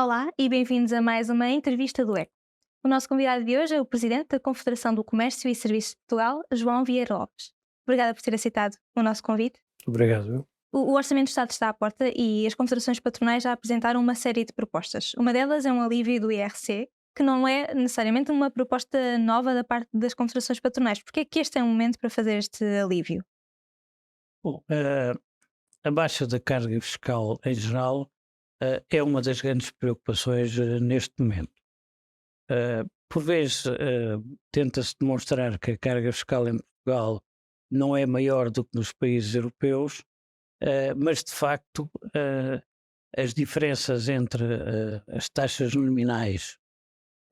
Olá e bem-vindos a mais uma entrevista do ECO. O nosso convidado de hoje é o Presidente da Confederação do Comércio e Serviços de Portugal, João Vieira Lopes. Obrigada por ter aceitado o nosso convite. Obrigado. O Orçamento do Estado está à porta e as confederações patronais já apresentaram uma série de propostas. Uma delas é um alívio do IRC, que não é necessariamente uma proposta nova da parte das confederações patronais. Porque é que este é um momento para fazer este alívio? Bom, a baixa da carga fiscal em geral é uma das grandes preocupações neste momento. Por vezes tenta-se demonstrar que a carga fiscal em Portugal não é maior do que nos países europeus, mas de facto as diferenças entre as taxas nominais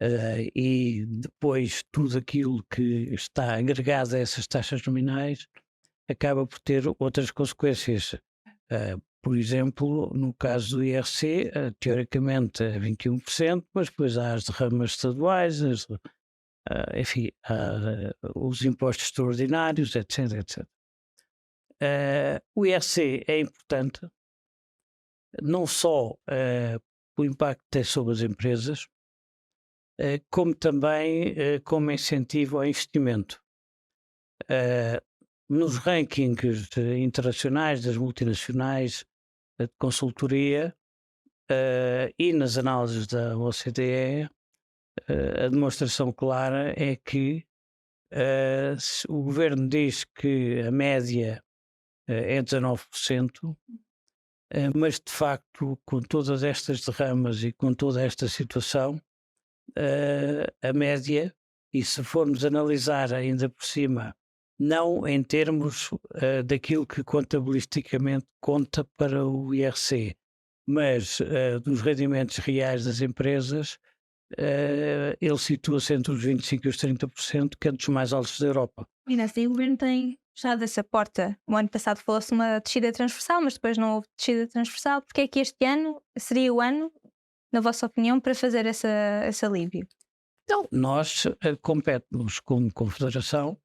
e depois tudo aquilo que está agregado a essas taxas nominais acaba por ter outras consequências. Por exemplo, no caso do IRC, teoricamente é 21%, mas depois há as derramas estaduais, enfim, há, os impostos extraordinários, etc, etc. O IRC é importante não só o impacto que tem sobre as empresas, como também como incentivo ao investimento. Nos rankings internacionais das multinacionais de consultoria e nas análises da OCDE, a demonstração clara é que se o governo diz que a média é 19%, mas de facto, com todas estas derramas e com toda esta situação, a média, e se formos analisar ainda por cima, não em termos daquilo que contabilisticamente conta para o IRC, mas dos rendimentos reais das empresas, ele situa-se entre os 25% e os 30%, que é dos mais altos da Europa. E assim o Governo tem fechado essa porta. O ano passado falou-se uma descida transversal, mas depois não houve descida transversal. Porque é que este ano seria o ano, na vossa opinião, para fazer esse alívio? Então, nós compete-nos como confederação,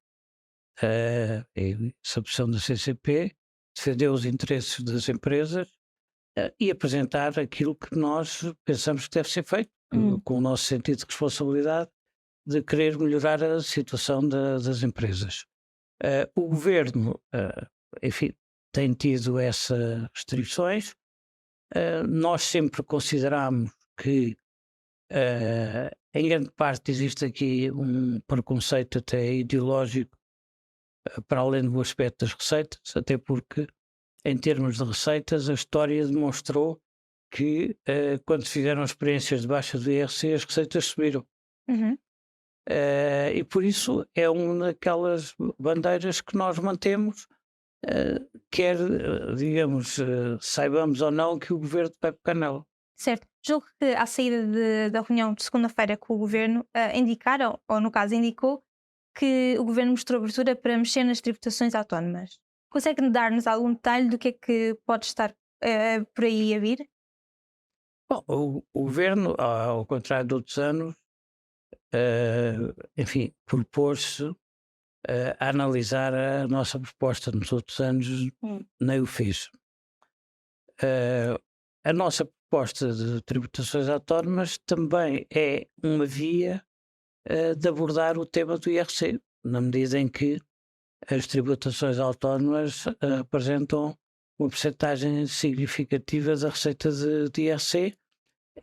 sob a opção da CCP, defender os interesses das empresas e apresentar aquilo que nós pensamos que deve ser feito, com o nosso sentido de responsabilidade de querer melhorar a situação das empresas. O governo, enfim, tem tido essas restrições. Nós sempre consideramos que, em grande parte, existe aqui um preconceito até ideológico, para além do aspecto das receitas, até porque, em termos de receitas, a história demonstrou que, quando se fizeram experiências de baixa do IRC, as receitas subiram. Uhum. E por isso é uma daquelas bandeiras que nós mantemos, quer, digamos, saibamos ou não que o governo vai pegar nela. Certo. Julgo que à saída da reunião de segunda-feira com o Governo, indicaram, ou no caso indicou, que o Governo mostrou abertura para mexer nas tributações autónomas. Consegue dar-nos algum detalhe do que é que pode estar por aí a vir? Bom, o governo, ao contrário de outros anos, enfim, propôs-se a analisar a nossa proposta. Nos outros anos nem o fez. A nossa proposta de tributações autónomas também é uma via de abordar o tema do IRC, na medida em que as tributações autónomas apresentam uma percentagem significativa da receita de IRC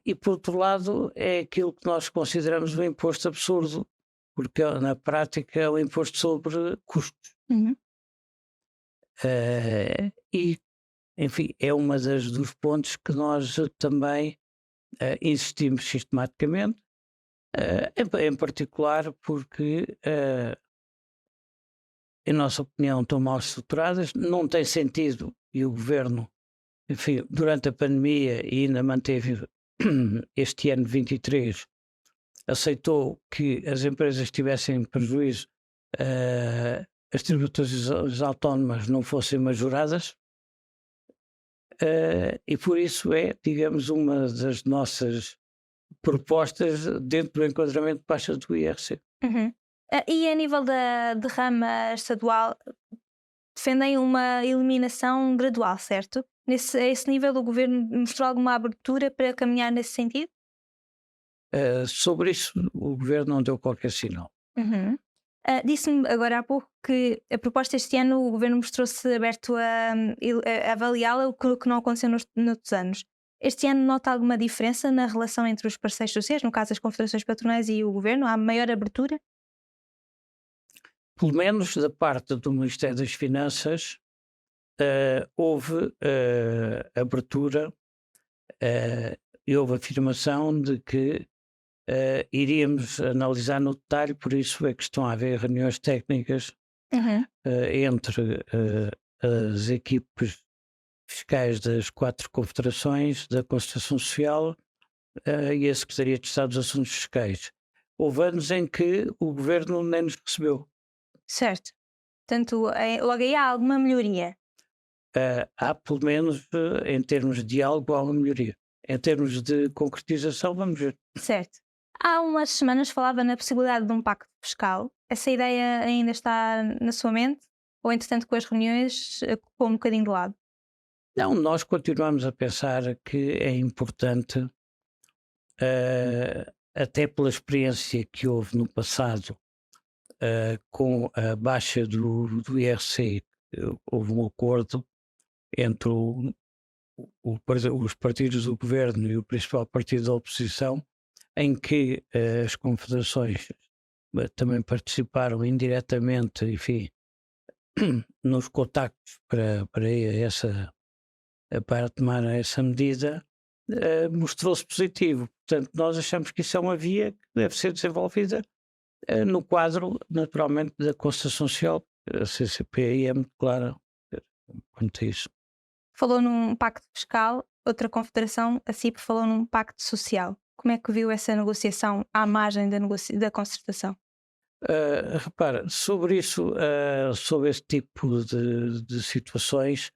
e, por outro lado, é aquilo que nós consideramos um imposto absurdo, porque na prática é um imposto sobre custos. Uhum. E, enfim, é uma dos pontos que nós também insistimos sistematicamente, em particular porque, em nossa opinião, estão mal estruturadas, não tem sentido, e o governo, enfim, durante a pandemia e ainda manteve este ano 23, aceitou que as empresas tivessem prejuízo, as tributações autónomas não fossem majoradas, e por isso é, digamos, uma das nossas propostas dentro do enquadramento de baixas do IRC. Uhum. E a nível da rama estadual, defendem uma eliminação gradual, certo? A esse nível o governo mostrou alguma abertura para caminhar nesse sentido? Sobre isso, o governo não deu qualquer sinal. Uhum. Disse-me agora há pouco que a proposta este ano o governo mostrou-se aberto a avaliá-la, o que não aconteceu noutros anos. Este ano nota alguma diferença na relação entre os parceiros sociais, no caso as confederações patronais e o governo? Há maior abertura? Pelo menos da parte do Ministério das Finanças, houve abertura e houve afirmação de que iríamos analisar no detalhe, por isso é que estão a haver reuniões técnicas Uhum. entre as equipes fiscais das 4 confederações, da Concertação Social e a Secretaria de Estado dos Assuntos Fiscais. Houve anos em que o governo nem nos recebeu. Certo. Portanto, logo aí há alguma melhoria. Há, pelo menos, em termos de diálogo, há uma melhoria. Em termos de concretização, vamos ver. Certo. Há umas semanas falava na possibilidade de um pacto fiscal. Essa ideia ainda está na sua mente? Ou, entretanto, com as reuniões, ficou um bocadinho de lado? Não, nós continuamos a pensar que é importante, até pela experiência que houve no passado, com a baixa do IRC, houve um acordo entre os partidos do governo e o principal partido da oposição, em que as confederações também participaram indiretamente, enfim, nos contactos para tomar essa medida, mostrou-se positivo. Portanto, nós achamos que isso é uma via que deve ser desenvolvida no quadro, naturalmente, da Concertação Social. A CCP é muito clara quanto a isso. Falou num pacto fiscal, outra confederação, a CIP, falou num pacto social. Como é que viu essa negociação à margem da concertação? Repara, sobre isso, sobre esse tipo de situações,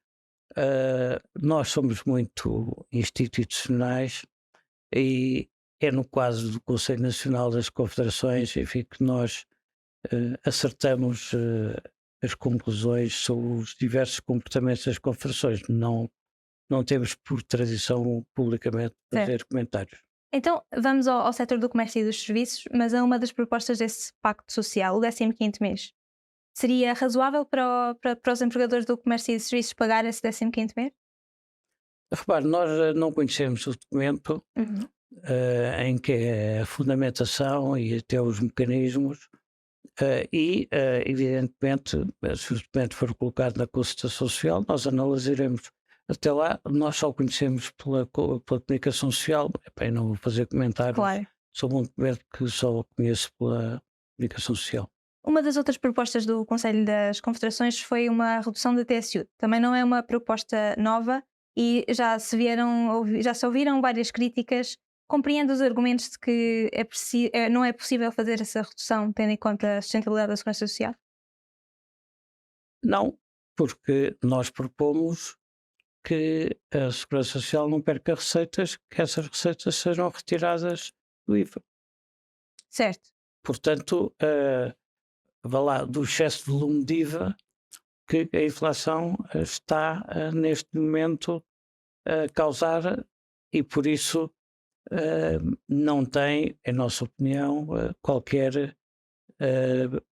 nós somos muito institucionais e é no quadro do Conselho Nacional das Confederações, enfim, que nós acertamos as conclusões sobre os diversos comportamentos das confederações. Não temos por tradição publicamente fazer comentários. Então, vamos ao setor do comércio e dos serviços, mas a uma das propostas desse pacto social, o 15º mês. Seria razoável para os empregadores do comércio e dos serviços pagar esse 15º mês? Repare, nós não conhecemos o documento Uhum. em que é a fundamentação e até os mecanismos evidentemente, se o documento for colocado na concertação social, nós analisaremos. Até lá, nós só o conhecemos pela comunicação social. Epá, não vou fazer comentários sobre um documento que só conheço pela comunicação social. Uma das outras propostas do Conselho das Confederações foi uma redução da TSU. Também não é uma proposta nova e já se ouviram várias críticas. Compreendo os argumentos de que não é possível fazer essa redução tendo em conta a sustentabilidade da segurança social? Não, porque nós propomos que a Segurança Social não perca receitas, que essas receitas sejam retiradas do IVA. Certo. Portanto, vá lá, do excesso de volume de IVA que a inflação está neste momento a causar e por isso não tem, em nossa opinião, qualquer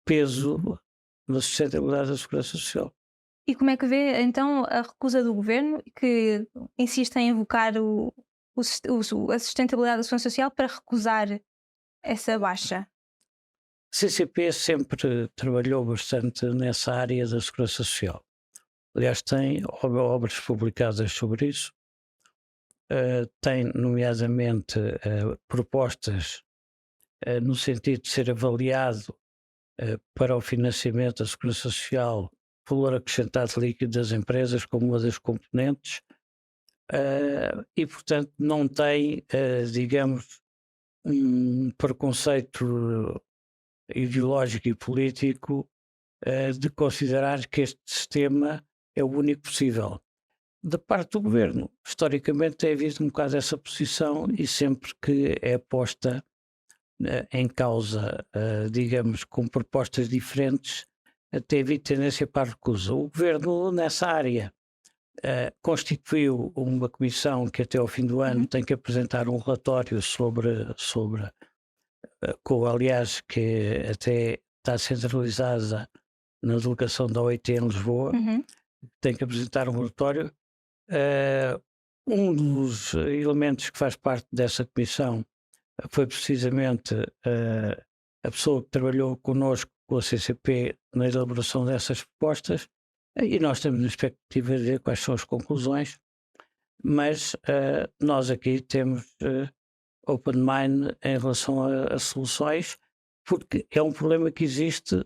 peso na sustentabilidade da Segurança Social. E como é que vê então a recusa do governo que insiste em invocar a sustentabilidade da segurança social para recusar essa baixa? A CCP sempre trabalhou bastante nessa área da Segurança Social. Aliás, tem obras publicadas sobre isso. Tem, nomeadamente, propostas no sentido de ser avaliado para o financiamento da Segurança Social o valor acrescentado líquido das empresas como uma das componentes e, portanto, não tem, digamos, um preconceito ideológico e político de considerar que este sistema é o único possível. Da parte do governo, historicamente tem havido um bocado essa posição e sempre que é posta em causa, digamos, com propostas diferentes, teve tendência para a recusa. O governo, nessa área, constituiu uma comissão que até ao fim do ano tem que apresentar um relatório aliás, que até está centralizada na delegação da OIT em Lisboa, tem que apresentar um relatório. Um dos elementos que faz parte dessa comissão foi precisamente a pessoa que trabalhou connosco, com a CCP, na elaboração dessas propostas, e nós temos a expectativa de ver quais são as conclusões, mas nós aqui temos open mind em relação a soluções, porque é um problema que existe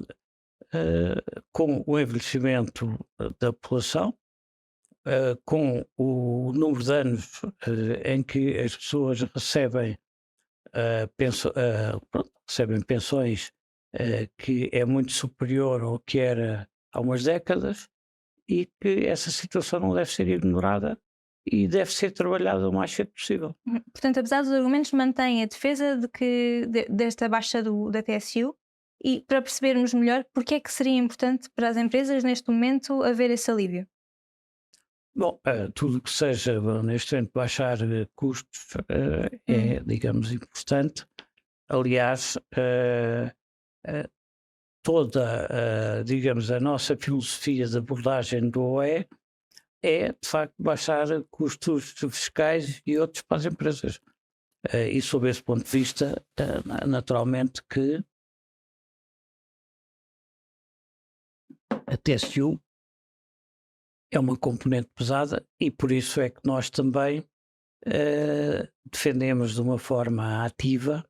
com o envelhecimento da população, com o número de anos em que as pessoas recebem, recebem pensões que é muito superior ao que era há umas décadas, e que essa situação não deve ser ignorada e deve ser trabalhada o mais cedo possível. Portanto, apesar dos argumentos, mantém a defesa desta baixa da TSU, e para percebermos melhor porque é que seria importante para as empresas neste momento haver esse alívio. Bom, tudo que seja neste momento baixar custos é, digamos, importante. Aliás, toda, digamos, a nossa filosofia de abordagem do OE é, de facto, baixar custos fiscais e outros para as empresas. E, sob esse ponto de vista, naturalmente que a TSU é uma componente pesada, e por isso é que nós também defendemos de uma forma ativa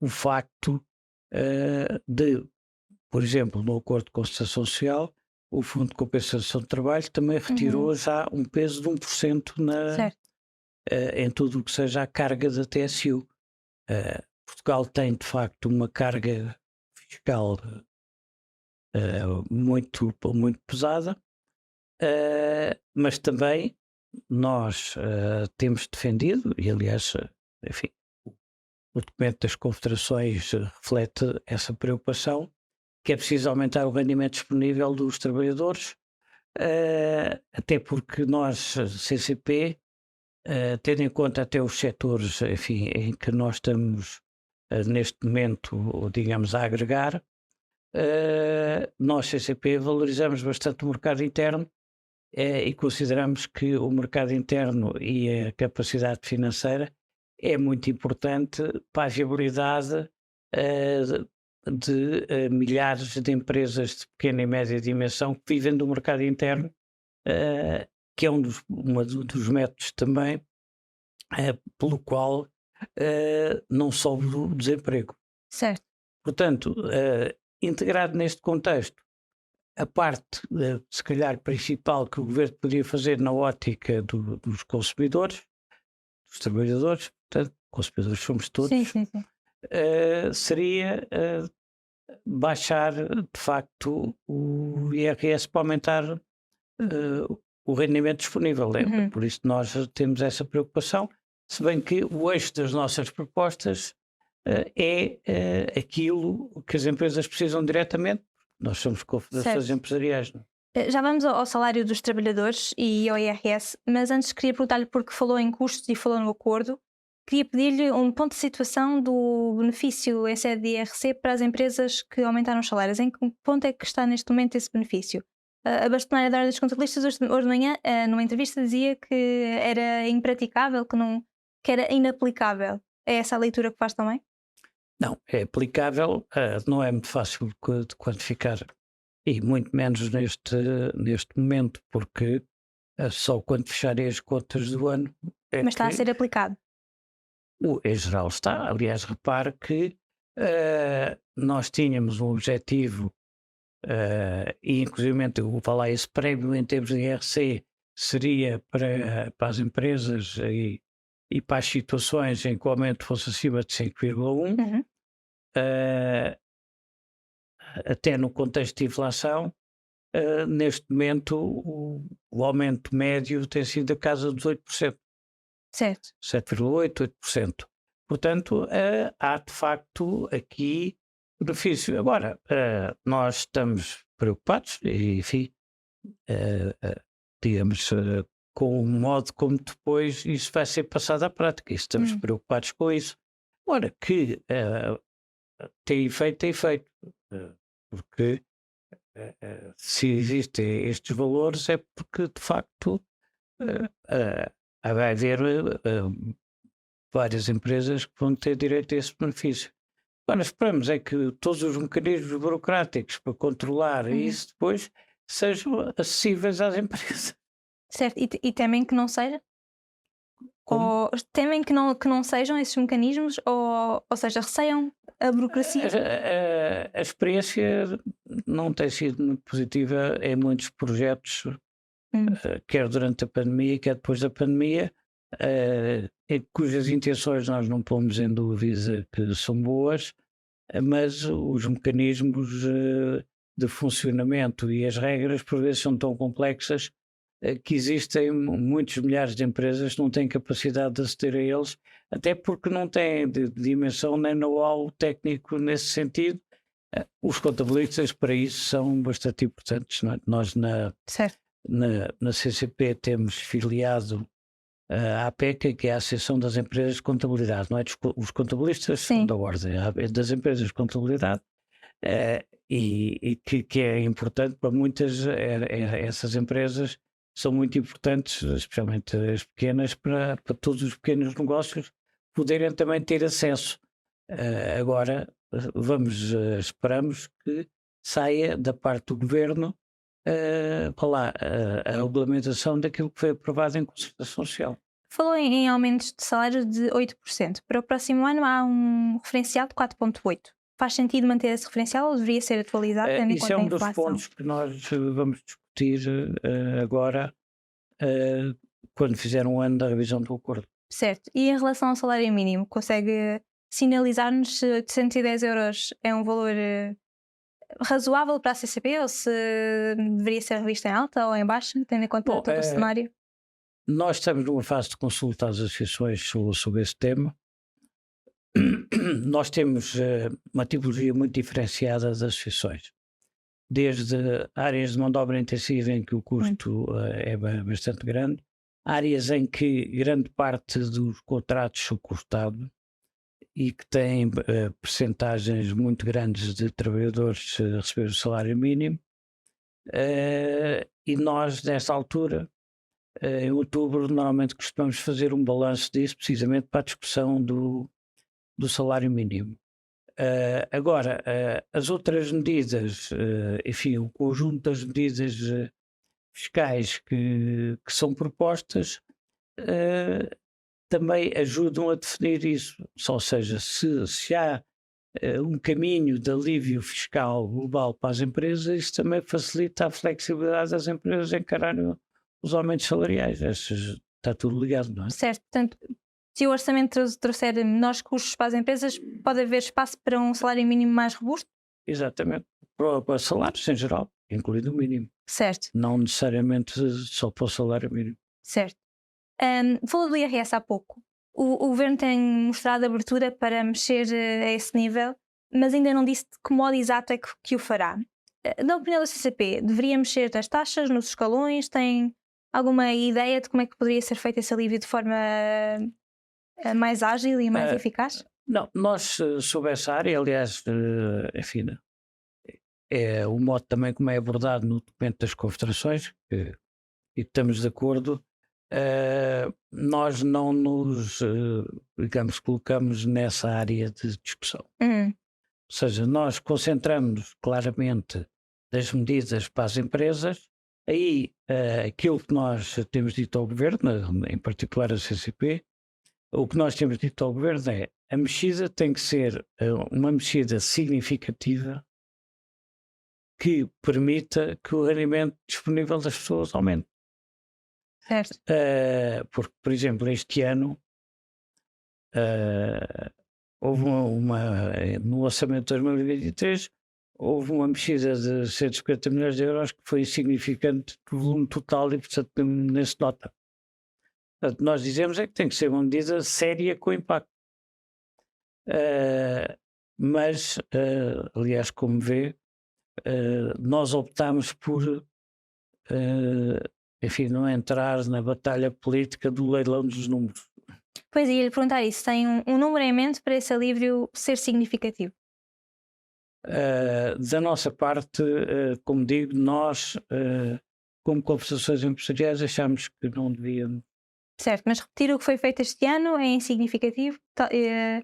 o facto de, por exemplo, no Acordo de Concertação Social, o Fundo de Compensação de Trabalho também retirou já um peso de 1% em tudo o que seja a carga da TSU. Portugal tem, de facto, uma carga fiscal muito, muito pesada, mas também nós temos defendido, e aliás, enfim, o documento das confederações reflete essa preocupação, que é preciso aumentar o rendimento disponível dos trabalhadores, até porque nós, CCP, tendo em conta até os setores, enfim, em que nós estamos neste momento, digamos, a agregar, nós, CCP, valorizamos bastante o mercado interno e consideramos que o mercado interno e a capacidade financeira é muito importante para a viabilidade de milhares de empresas de pequena e média dimensão que vivem do mercado interno, que é um dos métodos também pelo qual não sobe o desemprego. Certo. Portanto, integrado neste contexto, a parte, se calhar, principal que o governo poderia fazer na ótica dos consumidores, dos trabalhadores, portanto, consumidores somos todos, sim. seria baixar, de facto, o IRS para aumentar o rendimento disponível. Por isso nós temos essa preocupação, se bem que o eixo das nossas propostas é aquilo que as empresas precisam diretamente. Nós somos confederações empresariais. Não? Já vamos ao salário dos trabalhadores e ao IRS, mas antes queria perguntar-lhe, porque falou em custos e falou no acordo, queria pedir-lhe um ponto de situação do benefício em sede de IRC para as empresas que aumentaram os salários. Em que ponto é que está neste momento esse benefício? A bastonária da Ordem dos Contabilistas hoje de manhã, numa entrevista, dizia que era impraticável, que era inaplicável. É essa a leitura que faz também? Não, é aplicável, não é muito fácil de quantificar, e muito menos neste momento, porque só quando fecharem as contas do ano é. Mas está a ser aplicado? Em geral está. Aliás, repare que nós tínhamos um objetivo, e inclusive eu vou falar, esse prémio em termos de IRC seria para as empresas e para as situações em que o aumento fosse acima de 5,1, até no contexto de inflação, neste momento o aumento médio tem sido da casa dos 8%. Certo. 7,8%, 8%. Portanto, há de facto aqui benefício. Agora, nós estamos preocupados, e enfim, digamos, com o modo como depois isso vai ser passado à prática. Estamos preocupados com isso. Ora, que tem efeito, tem efeito. Porque se existem estes valores é porque, de facto, vai haver várias empresas que vão ter direito a esse benefício. Agora, esperamos é que todos os mecanismos burocráticos para controlar isso depois sejam acessíveis às empresas. Certo, e temem que não seja? Como? Ou temem que não sejam esses mecanismos, ou seja, receiam a burocracia? A experiência não tem sido muito positiva em muitos projetos, quer durante a pandemia, quer depois da pandemia, cujas intenções nós não pomos em dúvida que são boas, mas os mecanismos de funcionamento e as regras por vezes são tão complexas que existem muitos milhares de empresas que não têm capacidade de aceder a eles, até porque não têm de dimensão nem know-how técnico nesse sentido. Os contabilistas para isso são bastante importantes. Não é? Nós na CCP temos filiado a APECA, que é a Associação das Empresas de Contabilidade, não é? Os contabilistas são da ordem das empresas de contabilidade, e que é importante para muitas, essas empresas são muito importantes, especialmente as pequenas, para todos os pequenos negócios poderem também ter acesso. Agora, esperamos que saia da parte do Governo a regulamentação daquilo que foi aprovado em concertação social. Falou em aumentos de salários de 8%. Para o próximo ano há um referencial de 4,8%. Faz sentido manter esse referencial ou deveria ser atualizado tendo em Isso conta é a um inflação? dos pontos que nós vamos discutir agora, quando fizer um ano da revisão do acordo. Certo. E em relação ao salário mínimo, consegue sinalizar-nos se 810 euros é um valor razoável para a CCP ou se deveria ser revisto em alta ou em baixa, tendo em conta todo o cenário? Nós estamos numa fase de consulta às associações sobre esse tema. Nós temos uma tipologia muito diferenciada das associações, desde áreas de mão de obra intensiva em que o custo é bastante grande, áreas em que grande parte dos contratos são com o Estado e que têm percentagens muito grandes de trabalhadores a receber o salário mínimo, e nós, nesta altura, em outubro, normalmente costumamos fazer um balanço disso, precisamente para a discussão do salário mínimo. Agora, as outras medidas, enfim, o conjunto das medidas fiscais que são propostas também ajudam a definir isso. Ou seja, se há um caminho de alívio fiscal global para as empresas, isso também facilita a flexibilidade das empresas encararem os aumentos salariais. Está tudo ligado, não é? Certo, portanto, se o orçamento trouxer menores custos para as empresas, pode haver espaço para um salário mínimo mais robusto? Exatamente, para salários em geral, incluindo o mínimo. Certo. Não necessariamente só para o salário mínimo. Certo. Falou do IRS há pouco. O Governo tem mostrado abertura para mexer a esse nível, mas ainda não disse de que modo exato é que o fará. Na opinião da CCP, deveria mexer nas taxas, nos escalões? Tem alguma ideia de como é que poderia ser feito esse alívio de forma mais ágil e mais eficaz? Não, nós sobre essa área, aliás, enfim, é o modo também como é abordado no documento das confederações, e estamos de acordo, nós não nos, digamos, colocamos nessa área de discussão. Ou seja, nós concentramos claramente das medidas para as empresas, aí aquilo que nós temos dito ao Governo, em particular a CCP, o que nós temos dito ao Governo é a mexida tem que ser uma mexida significativa que permita que o rendimento disponível das pessoas aumente. Certo. Porque, por exemplo, este ano houve no orçamento de 2023 houve uma mexida de 150 milhões de euros que foi insignificante do volume total e, portanto, nem se nota. Portanto, nós dizemos é que tem que ser uma medida séria com impacto. Mas, aliás, como vê, nós optámos por enfim, não entrar na batalha política do leilão dos números. Pois, ia lhe perguntar isso, tem um número em mente para esse alívio ser significativo? Da nossa parte, como digo, nós, como conversações empresariais, achamos que não devíamos. Certo, mas repetir o que foi feito este ano é insignificativo?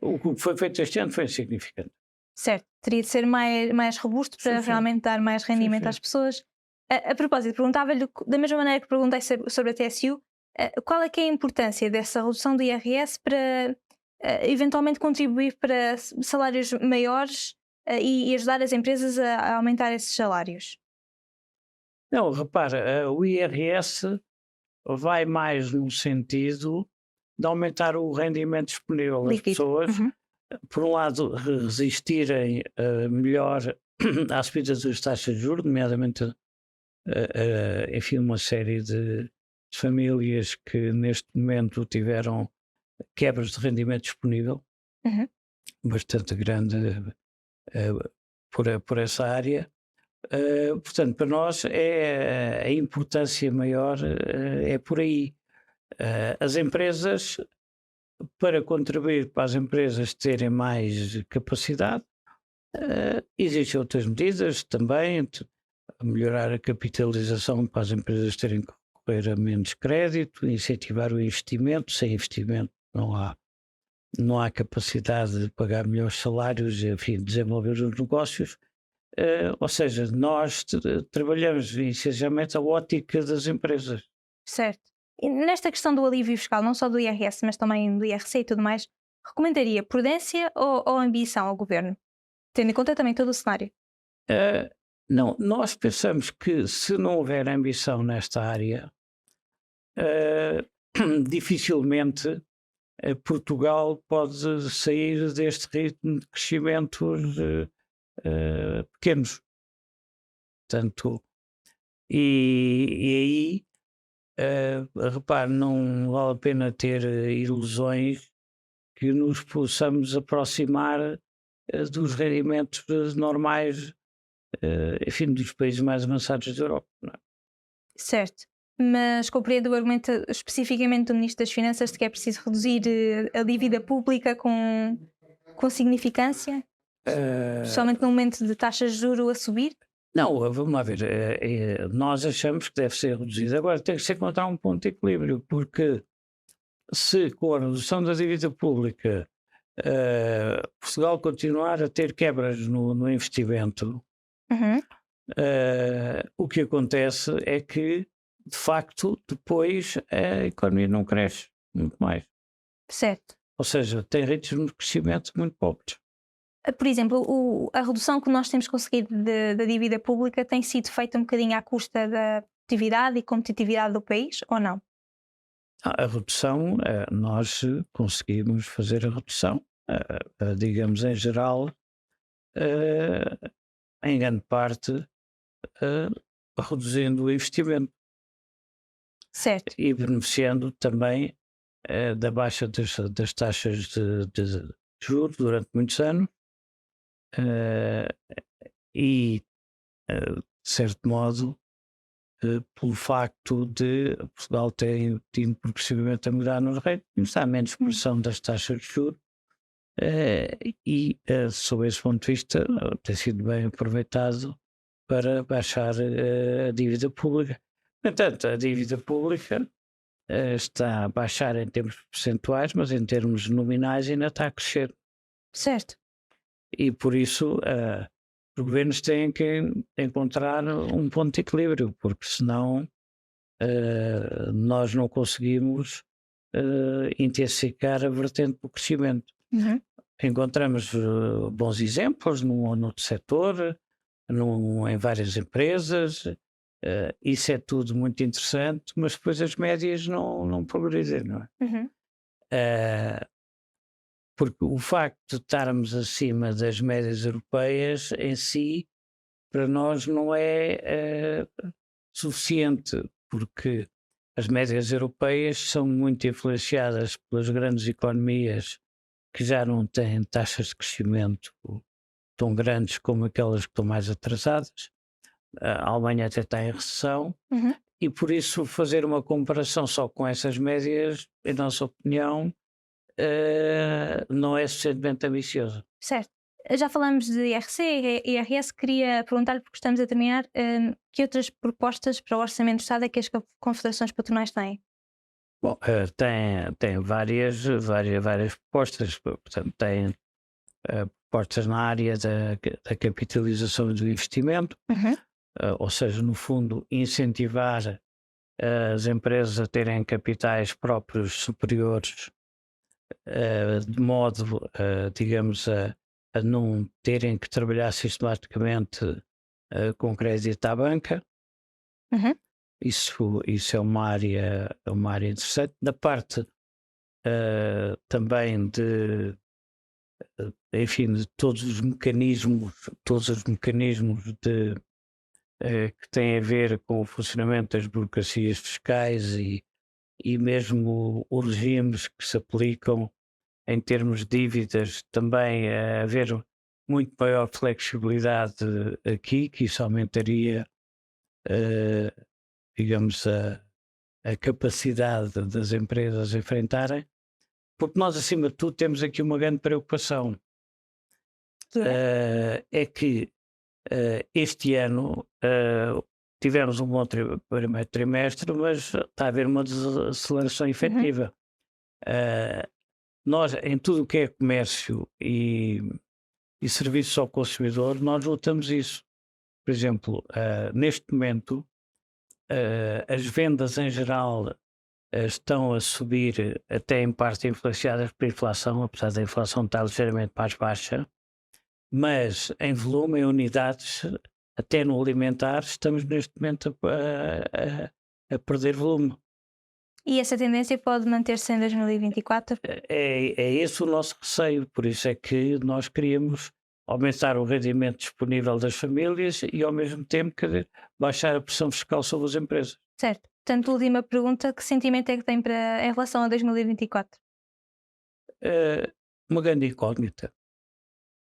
O que foi feito este ano foi insignificante. Certo, teria de ser mais robusto para Sim. realmente dar mais rendimento Sim. às pessoas. A propósito, perguntava-lhe, da mesma maneira que perguntei sobre a TSU, qual é que é a importância dessa redução do IRS para eventualmente contribuir para salários maiores e ajudar as empresas a aumentar esses salários? Não, repara, o IRS vai mais no sentido de aumentar o rendimento disponível das Líquido. pessoas, Uhum. por um lado, resistirem melhor à subida das taxas de juros, nomeadamente, enfim, uma série de famílias que neste momento tiveram quebras de rendimento disponível Uhum. bastante grande por essa área. Portanto, para nós a importância maior é por aí. As empresas, para contribuir para as empresas terem mais capacidade, existem outras medidas também, melhorar a capitalização para as empresas terem que recorrer a menos crédito, incentivar o investimento. Sem investimento não há capacidade de pagar melhores salários, enfim, desenvolver os negócios. Ou seja, nós trabalhamos essencialmente a ótica das empresas. Certo. E nesta questão do alívio fiscal, não só do IRS, mas também do IRC e tudo mais, recomendaria prudência ou ambição ao governo? Tendo em conta também todo o cenário. Uh, não, nós pensamos que se não houver ambição nesta área, dificilmente Portugal pode sair deste ritmo de crescimentos pequenos. Portanto, e aí, repare, não vale a pena ter ilusões que nos possamos aproximar dos rendimentos normais, enfim, dos países mais avançados da Europa. Não é? Certo. Mas compreendo o argumento especificamente do Ministro das Finanças de que é preciso reduzir a dívida pública com significância, especialmente no momento de taxas de juro a subir? Não, vamos lá ver. Nós achamos que deve ser reduzido. Agora tem que se encontrar um ponto de equilíbrio, porque se com a redução da dívida pública Portugal continuar a ter quebras no investimento, Uhum. o que acontece é que, de facto, depois a economia não cresce muito mais. Certo. Ou seja, tem ritmos de crescimento muito pobres. Por exemplo, a redução que nós temos conseguido da dívida pública tem sido feita um bocadinho à custa da produtividade e competitividade do país, ou não? A redução, nós conseguimos fazer a redução, digamos em geral, em grande parte, reduzindo o investimento Certo. e beneficiando também da baixa das taxas de juros durante muitos anos e, de certo modo, pelo facto de Portugal ter tido progressivamente a melhorar nos rating, há menos pressão das taxas de juros e, sob esse ponto de vista, tem sido bem aproveitado para baixar a dívida pública. No entanto, a dívida pública está a baixar em termos percentuais, mas em termos nominais ainda está a crescer. Certo. E por isso os governos têm que encontrar um ponto de equilíbrio, porque senão nós não conseguimos intensificar a vertente do crescimento. Uhum. Encontramos bons exemplos no setor, em várias empresas, isso é tudo muito interessante, mas depois as médias não progredem, não é? Uhum. Porque o facto de estarmos acima das médias europeias em si, para nós não é suficiente, porque as médias europeias são muito influenciadas pelas grandes economias que já não têm taxas de crescimento tão grandes como aquelas que estão mais atrasadas. a Alemanha até está em recessão, Uhum. e por isso fazer uma comparação só com essas médias, em nossa opinião, não é suficientemente ambicioso. Certo. Já falamos de IRC e IRS, queria perguntar-lhe, porque estamos a terminar, que outras propostas para o Orçamento do Estado é que as confederações patronais têm? Bom, tem várias propostas, portanto, tem propostas na área da capitalização do investimento, Uhum. ou seja, no fundo, incentivar as empresas a terem capitais próprios superiores, de modo, digamos, a não terem que trabalhar sistematicamente com crédito à banca. Uhum. Isso é uma área interessante. Da parte também enfim, de todos os mecanismos que têm a ver com o funcionamento das burocracias fiscais e mesmo os regimes que se aplicam em termos de dívidas, também haver muito maior flexibilidade aqui, que isso aumentaria, eh, digamos, a capacidade das empresas enfrentarem, porque nós, acima de tudo, temos aqui uma grande preocupação, Que é? é que este ano tivemos um bom primeiro trimestre, mas está a haver uma desaceleração Uhum. efetiva. Eh, Nós, em tudo o que é comércio e serviços ao consumidor, nós notamos isso. Por exemplo, neste momento, as vendas em geral estão a subir, até em parte influenciadas pela inflação, apesar da inflação estar ligeiramente mais baixa, mas em volume, em unidades, até no alimentar, estamos neste momento a perder volume. E essa tendência pode manter-se em 2024? É esse o nosso receio, por isso é que nós queríamos aumentar o rendimento disponível das famílias e, ao mesmo tempo, querer baixar a pressão fiscal sobre as empresas. Certo. Portanto, última pergunta: que sentimento é que tem em relação a 2024? Uma grande incógnita,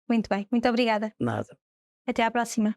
Muito bem, muito obrigada. nada. Até à próxima.